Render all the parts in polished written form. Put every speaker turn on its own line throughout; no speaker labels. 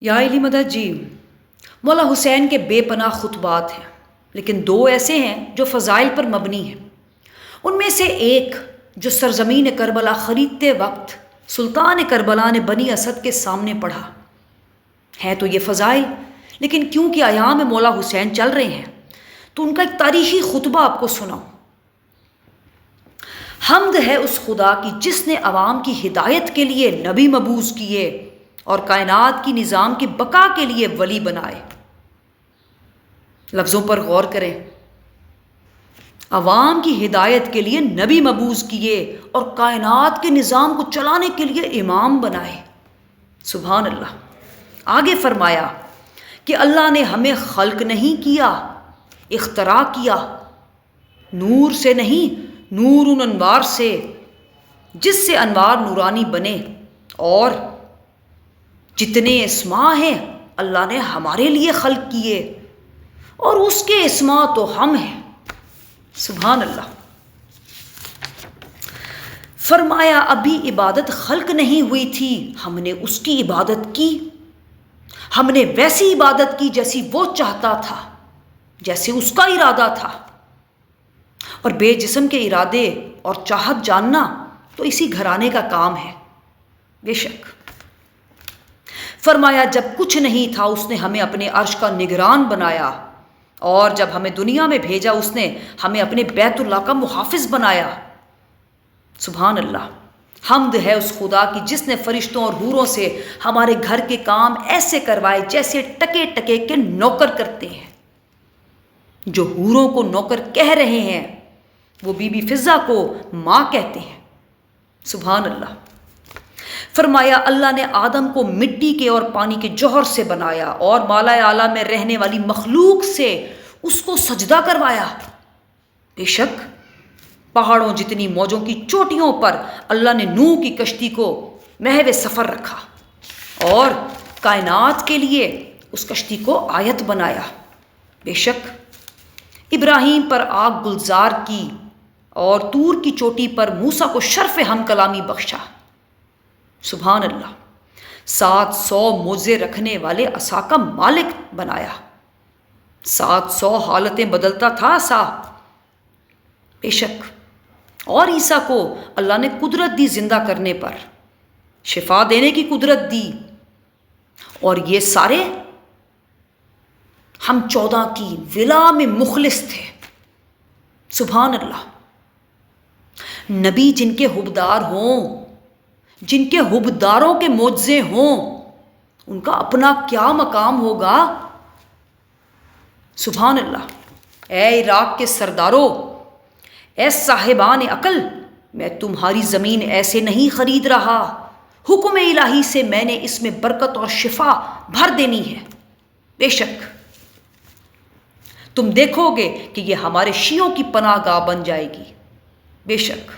یا علی مدد جی، مولا حسین کے بے پناہ خطبات ہیں، لیکن دو ایسے ہیں جو فضائل پر مبنی ہیں۔ ان میں سے ایک جو سرزمین کربلا خریدتے وقت سلطان کربلا نے بنی اسد کے سامنے پڑھا ہے، تو یہ فضائل، لیکن کیونکہ ایام مولا حسین چل رہے ہیں تو ان کا ایک تاریخی خطبہ آپ کو سناؤں۔ حمد ہے اس خدا کی جس نے عوام کی ہدایت کے لیے نبی مبعوث کیے اور کائنات کی نظام کی بقا کے لیے ولی بنائے۔ لفظوں پر غور کریں، عوام کی ہدایت کے لیے نبی مبعوث کیے اور کائنات کے نظام کو چلانے کے لیے امام بنائے۔ سبحان اللہ۔ آگے فرمایا کہ اللہ نے ہمیں خلق نہیں کیا، اختراع کیا، نور سے نہیں، نور ان انوار سے جس سے انوار نورانی بنے، اور جتنے اسماء ہیں اللہ نے ہمارے لیے خلق کیے اور اس کے اسماء تو ہم ہیں۔ سبحان اللہ۔ فرمایا ابھی عبادت خلق نہیں ہوئی تھی، ہم نے اس کی عبادت کی، ہم نے ویسی عبادت کی جیسی وہ چاہتا تھا، جیسے اس کا ارادہ تھا۔ اور بے جسم کے ارادے اور چاہت جاننا تو اسی گھرانے کا کام ہے۔ بے شک فرمایا جب کچھ نہیں تھا اس نے ہمیں اپنے عرش کا نگران بنایا، اور جب ہمیں دنیا میں بھیجا اس نے ہمیں اپنے بیت اللہ کا محافظ بنایا۔ سبحان اللہ۔ حمد ہے اس خدا کی جس نے فرشتوں اور حوروں سے ہمارے گھر کے کام ایسے کروائے جیسے ٹکے ٹکے کے نوکر کرتے ہیں۔ جو حوروں کو نوکر کہہ رہے ہیں وہ بی بی فضہ کو ماں کہتے ہیں۔ سبحان اللہ۔ فرمایا اللہ نے آدم کو مٹی کے اور پانی کے جوہر سے بنایا اور مالا اعلیٰ میں رہنے والی مخلوق سے اس کو سجدہ کروایا۔ بے شک پہاڑوں جتنی موجوں کی چوٹیوں پر اللہ نے نوح کی کشتی کو محو سفر رکھا اور کائنات کے لیے اس کشتی کو آیت بنایا۔ بے شک ابراہیم پر آگ گلزار کی اور طور کی چوٹی پر موسیٰ کو شرف ہم کلامی بخشا۔ سبحان اللہ۔ 700 موزے رکھنے والے عصا کا مالک بنایا۔ 700 حالتیں بدلتا تھا عصا۔ بے شک اور عیسیٰ کو اللہ نے قدرت دی زندہ کرنے پر، شفا دینے کی قدرت دی، اور یہ سارے ہم 14 کی ولا میں مخلص تھے۔ سبحان اللہ۔ نبی جن کے حبدار ہوں، جن کے حبداروں کے معجزے ہوں، ان کا اپنا کیا مقام ہوگا۔ سبحان اللہ۔ اے عراق کے سرداروں، اے صاحبان عقل، میں تمہاری زمین ایسے نہیں خرید رہا، حکم الہی سے میں نے اس میں برکت اور شفا بھر دینی ہے۔ بے شک تم دیکھو گے کہ یہ ہمارے شیعوں کی پناہ گاہ بن جائے گی۔ بے شک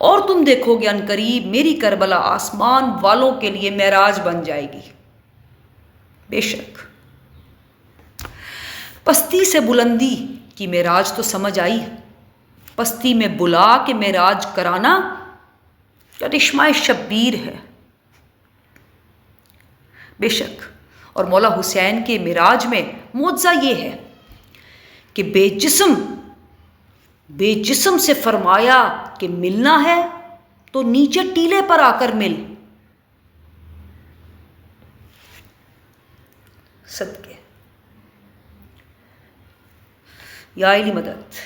اور تم دیکھو گے عنقریب میری کربلا آسمان والوں کے لیے معراج بن جائے گی۔ بے شک پستی سے بلندی کی معراج تو سمجھ آئی، پستی میں بلا کے معراج کرانا کرشمہ شبیر ہے۔ بے شک اور مولا حسین کے معراج میں معجزہ یہ ہے کہ بے جسم سے فرمایا کہ ملنا ہے تو نیچے ٹیلے پر آ کر مل۔ صدقے یا علی مدد۔